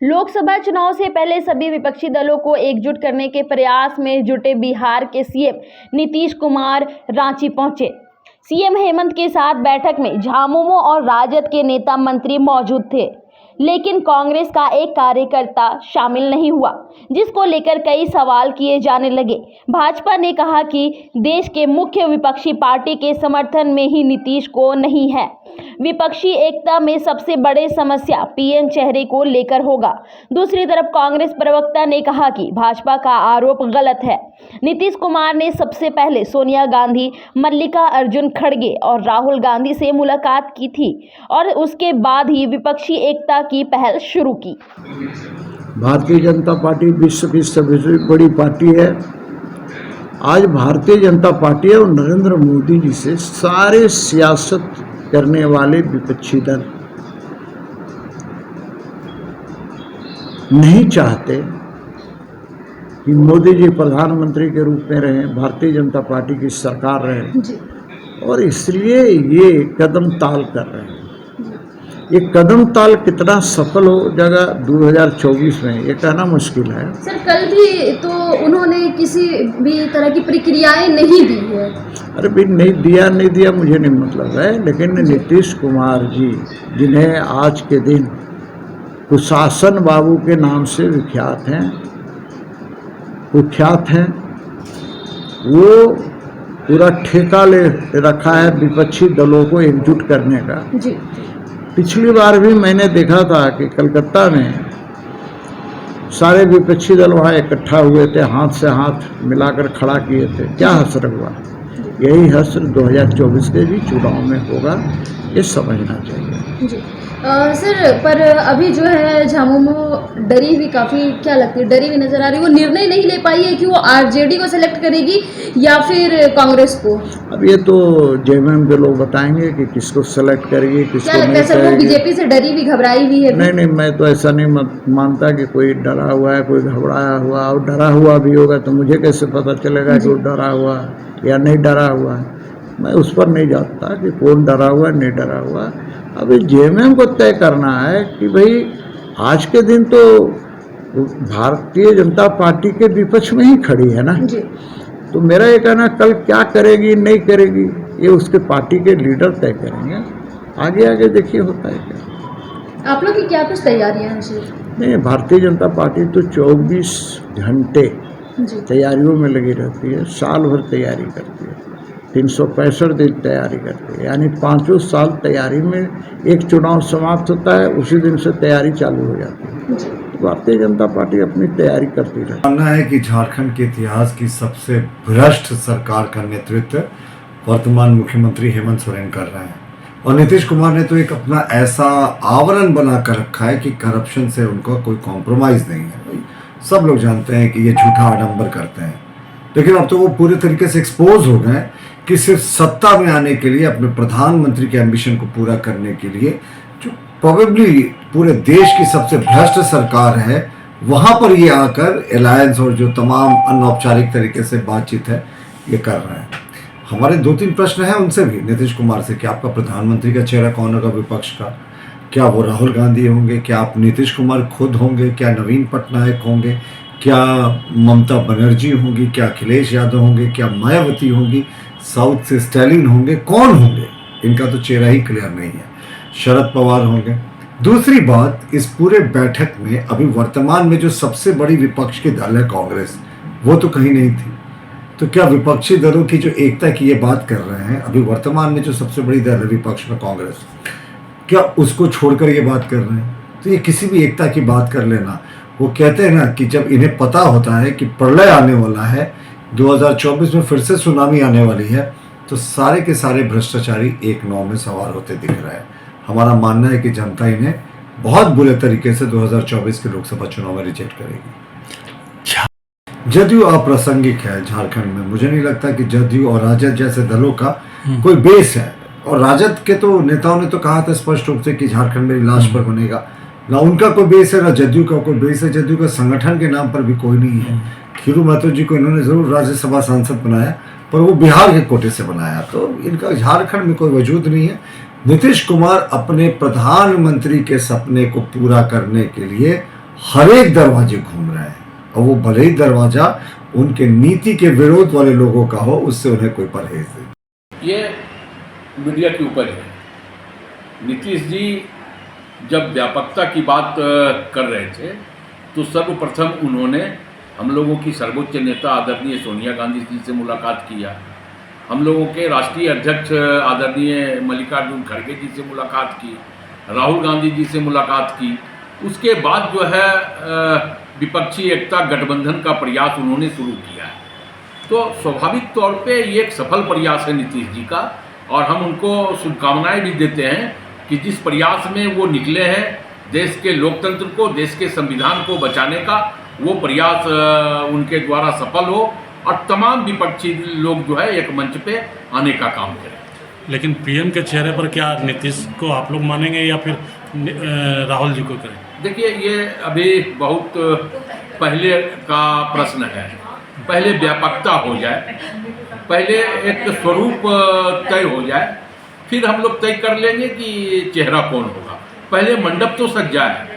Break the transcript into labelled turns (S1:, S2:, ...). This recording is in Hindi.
S1: लोकसभा चुनाव से पहले सभी विपक्षी दलों को एकजुट करने के प्रयास में जुटे बिहार के सीएम नीतीश कुमार रांची पहुंचे। सीएम हेमंत के साथ बैठक में झामुमो और राजद के नेता मंत्री मौजूद थे, लेकिन कांग्रेस का एक कार्यकर्ता शामिल नहीं हुआ, जिसको लेकर कई सवाल किए जाने लगे। भाजपा ने कहा कि देश के मुख्य विपक्षी पार्टी के समर्थन में ही नीतीश को नहीं है। विपक्षी एकता में सबसे बड़ी समस्या पीएम चेहरे को लेकर होगा। दूसरी तरफ कांग्रेस प्रवक्ता ने कहा कि भाजपा का आरोप गलत है। नीतीश कुमार ने सबसे पहले सोनिया गांधी, मल्लिकार्जुन खड़गे और राहुल गांधी से मुलाकात की थी और उसके बाद ही विपक्षी एकता की पहल शुरू की।
S2: भारतीय जनता पार्टी विश्व की सबसे बड़ी पार्टी है। आज भारतीय जनता पार्टी और नरेंद्र मोदी जी से सारे सियासत करने वाले विपक्षी दल नहीं चाहते कि मोदी जी प्रधानमंत्री के रूप में रहें, भारतीय जनता पार्टी की सरकार रहे, और इसलिए ये कदम ताल कर रहे हैं। ये कदम ताल कितना सफल हो जाएगा 2024 में, ये कहना मुश्किल है।
S3: सर, कल भी तो उन्होंने किसी भी तरह की प्रक्रियाएं नहीं दी है।
S2: अरे भाई, नहीं दिया मुझे नहीं मतलब है, लेकिन नीतीश कुमार जी, जिन्हें आज के दिन कुशासन बाबू के नाम से कुख्यात हैं, वो पूरा ठेका ले रखा है विपक्षी दलों को एकजुट करने का।
S3: जी।
S2: पिछली बार भी मैंने देखा था कि कलकत्ता में सारे विपक्षी दल वहाँ इकट्ठा हुए थे, हाथ से हाथ मिलाकर खड़ा किए थे। क्या हश्र हुआ? यही हश्र 2024 के भी चुनाव में होगा, ये समझना चाहिए।
S3: जी। सर, पर अभी जो है झामुमो डरी हुई, काफ़ी क्या लगती है, डरी हुई नज़र आ रही है। वो निर्णय नहीं ले पाई है कि वो आरजेडी को सेलेक्ट करेगी या फिर कांग्रेस को। अब
S2: ये तो जेएमएम के लोग बताएंगे कि किसको सेलेक्ट करेगी, किसको
S3: क्या लगता है सर, वो बीजेपी से डरी हुई, घबराई हुई है?
S2: नहीं, मैं तो ऐसा नहीं मानता कि कोई डरा हुआ है, कोई घबराया हुआ। और डरा हुआ भी होगा तो मुझे कैसे पता चलेगा कि वो डरा हुआ या नहीं डरा हुआ है? मैं उस पर नहीं जाता कि कौन डरा हुआ नहीं डरा हुआ। अभी जेएमएम को तय करना है कि भाई आज के दिन तो भारतीय जनता पार्टी के विपक्ष में ही खड़ी है ना
S3: जी।
S2: तो मेरा ये कहना, कल क्या करेगी नहीं करेगी ये उसके पार्टी के लीडर तय करेंगे। आगे देखिए होता है क्या।
S3: आप लोग की क्या कुछ तैयारियां हैं सर?
S2: नहीं, भारतीय जनता पार्टी तो 24 घंटे तैयारियों में लगी रहती है, साल भर तैयारी करती है, 365 दिन तैयारी करती है, यानी 5 साल तैयारी में एक चुनाव समाप्त होता है, उसी दिन से तैयारी चालू हो जाती है। तो भारतीय जनता पार्टी अपनी तैयारी करती रहती है।
S4: मानना है कि झारखंड के इतिहास की सबसे भ्रष्ट सरकार का नेतृत्व वर्तमान मुख्यमंत्री हेमंत सोरेन कर रहे हैं, और नीतीश कुमार ने तो एक अपना ऐसा आवरण बना कर रखा है कि करप्शन से उनका कोई कॉम्प्रोमाइज़ नहीं है। सब लोग जानते हैं कि ये झूठा आडंबर करते हैं, लेकिन अब तो वो पूरे तरीके से एक्सपोज हो गए कि सिर्फ सत्ता में आने के लिए, अपने प्रधानमंत्री के एम्बिशन को पूरा करने के लिए, जो प्रोबेबली पूरे देश की सबसे भ्रष्ट सरकार है, वहाँ पर ये आकर अलायंस और जो तमाम अनौपचारिक तरीके से बातचीत है ये कर रहे हैं। हमारे 2-3 प्रश्न हैं उनसे भी, नीतीश कुमार से, कि आपका प्रधानमंत्री का चेहरा कौन होगा विपक्ष का? क्या वो राहुल गांधी होंगे? क्या आप नीतीश कुमार खुद होंगे? क्या नवीन पटनायक होंगे? क्या ममता बनर्जी होंगी? क्या अखिलेश यादव होंगे? क्या मायावती होंगी? साउथ से स्टैलिन होंगे? कौन होंगे? इनका तो चेहरा ही क्लियर नहीं है। शरद पवार होंगे। दूसरी बात, इस पूरे बैठक में अभी वर्तमान में जो सबसे बड़ी विपक्ष की दल है कांग्रेस, वो तो कहीं नहीं थी। तो क्या विपक्षी दलों की जो एकता की ये बात कर रहे हैं, अभी वर्तमान में जो सबसे बड़ी दल है विपक्ष में कांग्रेस, क्या उसको छोड़कर ये बात कर रहे हैं? तो ये किसी भी एकता की बात कर लेना, वो कहते हैं ना कि जब इन्हें पता होता है कि प्रलय आने वाला है, 2024 में फिर से सुनामी आने वाली है, तो सारे के सारे भ्रष्टाचारी एक नाव में सवार होते दिख रहे हैं। हमारा मानना है कि जनता इन्हें बहुत बुरे तरीके से 2024 के लोकसभा चुनाव में रिजेक्ट करेगी। जदयू अप्रासंगिक है झारखंड में। मुझे नहीं लगता कि जदयू और राजद जैसे दलों का कोई बेस है, और राजद के तो नेताओं ने तो कहा था स्पष्ट रूप से कि झारखंड मेरी लाश पर बनेगा। ना उनका कोई बेस है, ना जदयू का कोई बेस है। जदयू का संगठन के नाम पर भी कोई नहीं है। खीरू महतो जी को इन्होंने जरूर राज्यसभा सांसद बनाया, पर वो बिहार के कोटे से बनाया, तो इनका झारखंड में कोई वजूद नहीं है। नीतीश कुमार अपने प्रधानमंत्री के सपने को पूरा करने के लिए हर एक दरवाजे घूम रहे हैं, और वो भले ही दरवाजा उनके नीति के विरोध वाले लोगों का हो, उससे उन्हें कोई परहेज नहीं।
S5: ये मीडिया के ऊपर है। नीतीश जी जब व्यापकता की बात कर रहे थे तो सर्वप्रथम उन्होंने हम लोगों की सर्वोच्च नेता आदरणीय सोनिया गांधी जी से मुलाकात किया, हम लोगों के राष्ट्रीय अध्यक्ष आदरणीय मल्लिकार्जुन खड़गे जी से मुलाकात की, राहुल गांधी जी से मुलाकात की। उसके बाद जो है विपक्षी एकता गठबंधन का प्रयास उन्होंने शुरू किया है। तो स्वाभाविक तौर पे ये एक सफल प्रयास है नीतीश जी का, और हम उनको शुभकामनाएं भी देते हैं कि जिस प्रयास में वो निकले हैं देश के लोकतंत्र को, देश के संविधान को बचाने का, वो प्रयास उनके द्वारा सफल हो और तमाम विपक्षी लोग जो है एक मंच पे आने का काम करें।
S6: लेकिन पीएम के चेहरे पर क्या नीतीश को आप लोग मानेंगे या फिर राहुल जी को करें?
S5: देखिए, ये अभी बहुत पहले का प्रश्न है। पहले व्यापकता हो जाए, पहले एक स्वरूप तय हो जाए, फिर हम लोग तय कर लेंगे कि चेहरा कौन होगा। पहले मंडप तो सज जाए,